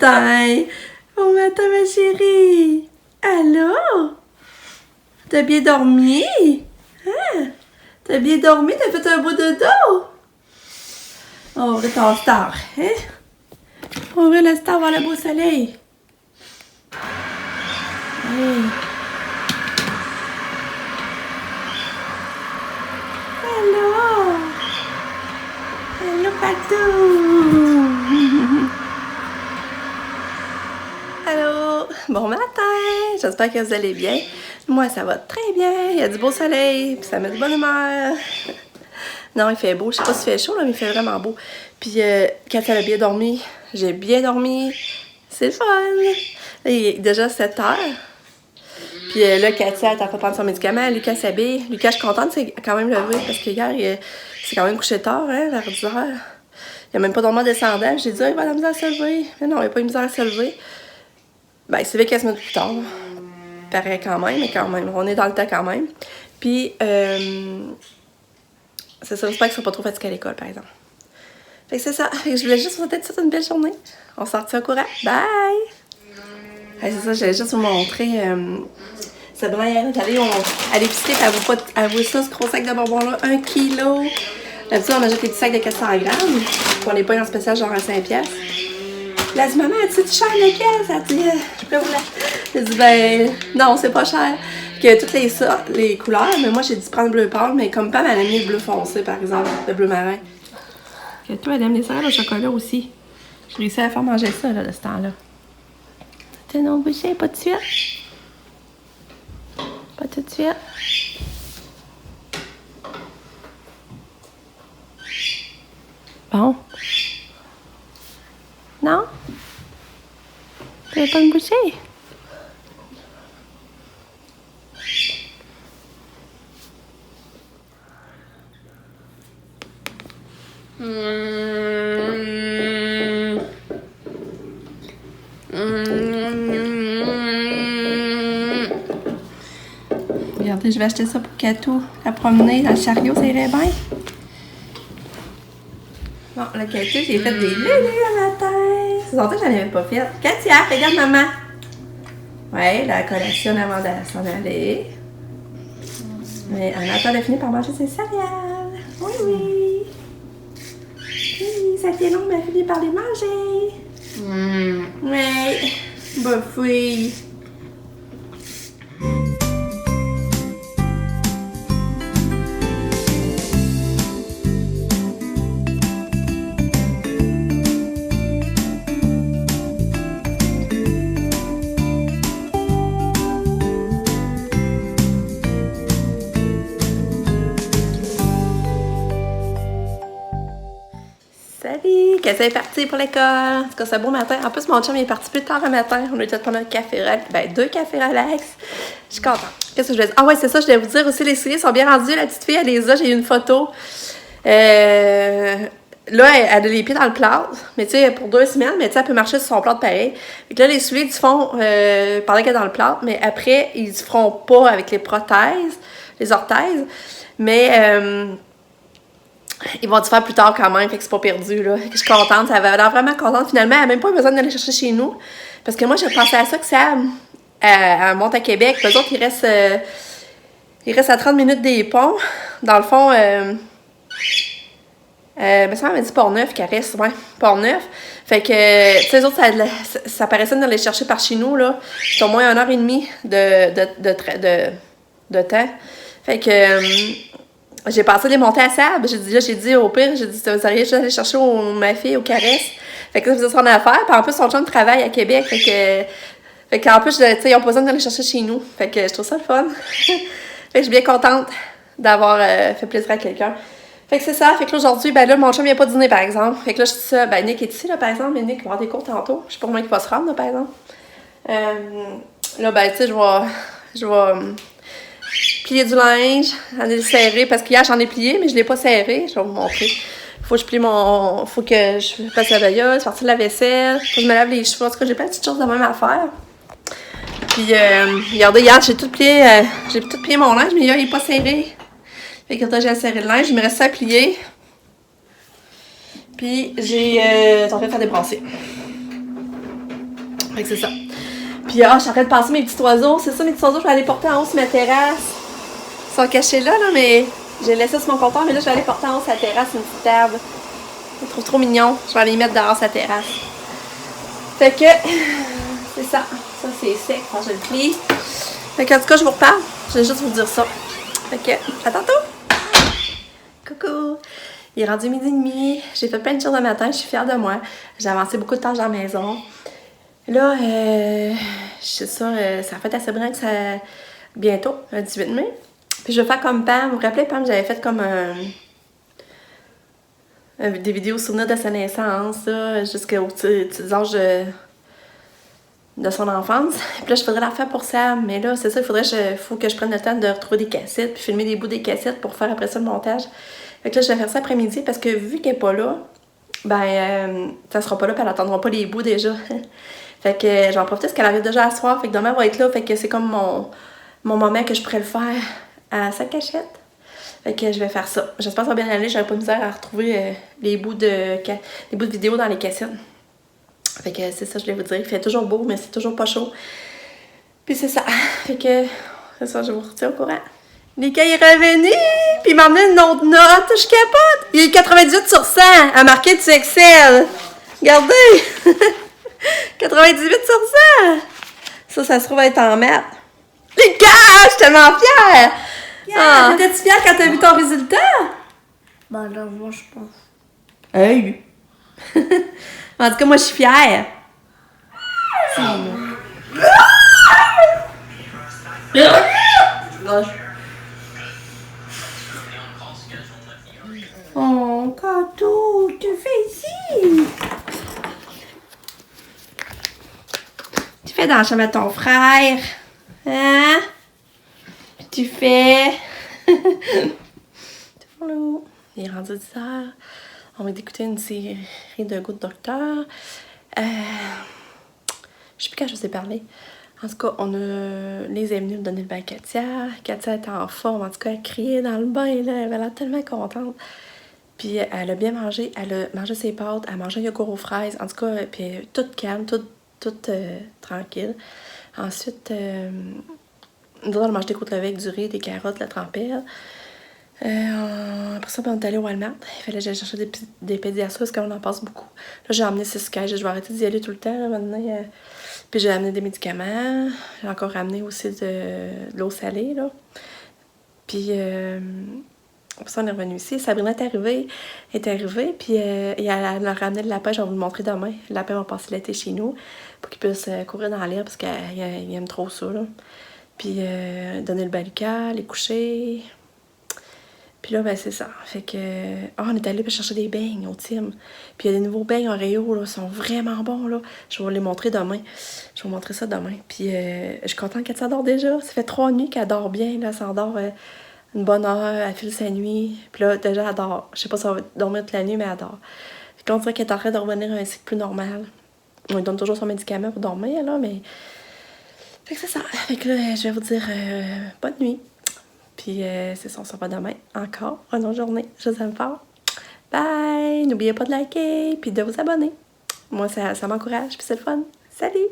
matin! Bon matin, ma chérie! Allô? T'as bien dormi? Hein? T'as bien dormi? T'as fait un beau dodo? On va ouvrir ton star, hein? On va ouvrir le star voir le beau soleil. Hey. Allô? Allô, Patou! Allô? Bon matin! J'espère que vous allez bien. Moi, ça va très bien. Il y a du beau soleil, puis ça met de bonne humeur. Non, il fait beau. Je sais pas s'il fait chaud, là, mais il fait vraiment beau. Puis, quand elle a bien dormi, j'ai bien dormi. C'est le fun! Là, il est déjà 7 heures. Puis là, Katia, elle t'a fait prendre son médicament. Lucas s'habille. Lucas, je suis contente, c'est quand même levé parce que hier, il s'est quand même couché tard, hein, vers 10 heures. Il a même pas dormi en descendant. J'ai dit, il va avoir la misère à se lever. Mais non, il n'a pas eu misère à se lever. Ben, il s'est levé 15 minutes plus tard. Pareil quand même, mais quand même. On est dans le temps quand même. Puis, c'est ça, j'espère qu'il ne sera pas trop fatigué à l'école, par exemple. Fait que c'est ça. Fait que je voulais juste vous souhaiter une belle journée. On se retient au courant. Bye! Hey, c'est ça, j'allais juste vous montrer. Sabrina, elle est allée à l'épicerie, elle vaut ça, ce gros sac de bonbons-là, 1 kilo. D'habitude, on achète des petits sacs de 400 grammes. On n'est pas en spécial, genre à 5 piastres. Elle a dit, maman, elle dit, tu cher lequel? Elle dit, je peux vous la. J'ai dit, ben, non, c'est pas cher. Que toutes les couleurs, mais moi, j'ai dit prendre bleu pâle, mais comme Pam, elle a mis le bleu foncé, par exemple, le bleu marin. Que toi, elle aime les céréales au chocolat aussi. J'ai réussi à la faire manger ça, là, de ce temps-là. T'es non bouché, pas de suite. Pas tout de suite. Bon. Non? Tu veux pas me boucher? Regardez, je vais acheter ça pour Katou. La promener dans le chariot, ça irait bien. Bon, le Katou, j'ai fait des lélés le matin. C'est longtemps que j'en avais pas fait. Katia, regarde maman. Ouais, la collation avant de s'en aller. Mais en attendant, elle a fini par manger ses céréales. Oui, oui. Oui, ça fait long, mais elle a fini par les manger. Ouais. Bonne fouille. Salut! Qu'est-ce est parti pour l'école? En tout cas, c'est un beau matin. En plus, mon chum est parti plus tard le matin. On a été prendre un café relax. Ben, 2 cafés relax. Je suis contente. Qu'est-ce que je voulais dire? Ah ouais, c'est ça, je voulais vous dire aussi, les souliers sont bien rendus. La petite fille, elle les a. J'ai eu une photo. Là, elle a les pieds dans le plâtre. Mais tu sais, pour 2 semaines, mais tu sais, elle peut marcher sur son plâtre pareil. Fait que là, les souliers, ils se font pendant qu'elle est dans le plâtre. Mais après, ils se feront pas avec les prothèses, les orthèses. Mais ils vont te faire plus tard quand même, fait que c'est pas perdu, là. Je suis contente, ça avait l'air vraiment contente. Finalement, elle n'a même pas besoin d'aller chercher chez nous. Parce que moi, j'ai pensé à ça que Sam, elle monte à Québec. Les autres, ils restent à 30 minutes des ponts. Dans le fond, ça m'a dit Port-Neuf, Caresse, ouais, Port-Neuf. Fait que, tu sais, les autres, ça paraissait d'aller chercher par chez nous, là. C'est au moins 1h30 de temps. Fait que, j'ai pensé les monter à Sable. J'ai dit au pire, j'ai dit, vous auriez juste aller chercher ma fille au Caresse. Fait que ça faisait son affaire. Puis en plus, son chum travaille à Québec. Fait qu'en plus, tu sais, ils ont pas besoin d'aller chercher chez nous. Fait que je trouve ça le fun. Fait que je suis bien contente d'avoir fait plaisir à quelqu'un. Fait que c'est ça. Fait que là, aujourd'hui, ben là, mon chum vient pas dîner, par exemple. Fait que là, je dis ça. Ben, Nick est ici, là, par exemple. Mais Nick va avoir des cours tantôt. Je sais pas comment il va se rendre, là, par exemple. Là, ben, tu sais, je vais plier du linge, aller le serrer, parce qu'hier j'en ai plié, mais je l'ai pas serré. Je vais vous montrer. Faut que je plie faut que je fasse la veilleuse, sortir la vaisselle, faut que je me lave les cheveux. En tout cas, j'ai plein de petites choses de même à faire. Puis, regardez, hier, j'ai tout plié mon linge, mais hier, il est pas serré. Fait que quand j'ai serré le linge, il me reste ça à plier. Puis, j'ai en train de faire des brassées. Fait que c'est ça. Puis je suis en train de passer mes petits oiseaux. C'est ça, mes petits oiseaux, je vais aller porter en haut sur ma terrasse. Ils sont cachés là, mais j'ai laissé sur mon comptoir, mais là, je vais aller porter en haut sur la terrasse une petite table. Je les trouve trop mignons. Je vais aller les mettre dehors sur la terrasse. Fait que, c'est ça. Ça, c'est sec quand je le plie. Fait que, en tout cas, je vous reparle. Je vais juste vous dire ça. Fait que, à tantôt! Coucou! Il est rendu 12h30. J'ai fait plein de choses le matin. Je suis fière de moi. J'ai avancé beaucoup de tâches dans la maison. Là, je suis sûre, ça fait assez bien que ça... Bientôt, le 18 mai. Puis je vais faire comme Pam. Vous vous rappelez, Pam, j'avais fait comme des vidéos souvenirs de sa naissance, là, jusqu'aux petits âges de son enfance. Puis là, je voudrais la faire pour Sam. Mais là, c'est ça, faut que je prenne le temps de retrouver des cassettes, puis filmer des bouts des cassettes pour faire après ça le montage. Fait que là, je vais faire ça après-midi parce que vu qu'elle n'est pas là, ben, ça sera pas là, puis elle n'attendra pas les bouts déjà. Fait que je vais en profiter parce qu'elle arrive déjà à soir. Fait que demain, elle va être là. Fait que c'est comme mon moment que je pourrais le faire à sa cachette. Fait que je vais faire ça. J'espère que ça va bien aller. J'aurais pas de misère à retrouver les bouts de vidéo dans les cassettes. Fait que c'est ça, je voulais vous dire. Il fait toujours beau, mais c'est toujours pas chaud. Puis c'est ça. Fait que c'est ça, je vous retiens au courant. Nika est revenu, puis il m'a emmené une autre note. Je capote. Il a eu 98 sur 100 à marquer du Excel. Regardez. 98 sur 100. Ça se trouve être en maths. Nika, je suis tellement fière. Ah. T'étais-tu fière quand t'as vu ton résultat? Ben là, moi, je pense. Hey! En tout cas, moi, je suis fière. Oh, Kato, tu fais ici? Tu fais dans la chambre de ton frère? Hein? Tu fais... Il est rendu 10h. On va écouter une série de Good Doctor. Je sais plus quand je vous ai parlé. En tout cas, les est venus me donner le bain à Katia. Katia était en forme. En tout cas, elle criait dans le bain. Là. Elle avait l'air tellement contente. Puis elle a bien mangé. Elle a mangé ses pâtes. Elle a mangé un yogourt aux fraises. En tout cas, puis toute calme, toute tranquille. Ensuite, nous autres, on a mangé des côtes levées avec du riz, des carottes, la trempette. Après ça, on est allé au Walmart. Il fallait que j'aille chercher des pédiastres parce qu'on en passe beaucoup. Là, j'ai emmené 6 caisses. Je vais arrêter d'y aller tout le temps là, maintenant. Puis j'ai amené des médicaments. J'ai encore ramené aussi de l'eau salée. Là. Puis après ça, on est revenu ici. Sabrina est arrivée. Puis et elle a ramené le lapin. Je vais vous le montrer demain. Le lapin va passer l'été chez nous pour qu'il puisse courir dans l'air parce qu'il aime trop ça. Là. Puis donner le baluca, les coucher. Puis là, ben c'est ça. Fait que... on est allé chercher des beignes au Tim. Puis il y a des nouveaux beignes Oreo, là. Ils sont vraiment bons, là. Je vais vous les montrer demain. Je vais vous montrer ça demain. Puis je suis contente qu'elle s'endort déjà. Ça fait 3 nuits qu'elle dort bien, là. Elle s'endort une bonne heure. Elle file sa nuit. Puis là, déjà, elle dort. Je sais pas si elle va dormir toute la nuit, mais elle dort. Fait qu'on dirait qu'elle est en train de revenir à un cycle plus normal. On lui donne toujours son médicament pour dormir, là, mais... Fait que c'est ça. Fait que là, je vais vous dire bonne nuit. Puis c'est ça, on se revoit demain encore une autre journée. Je vous aime fort. Bye! N'oubliez pas de liker puis de vous abonner. Moi, ça m'encourage puis c'est le fun. Salut!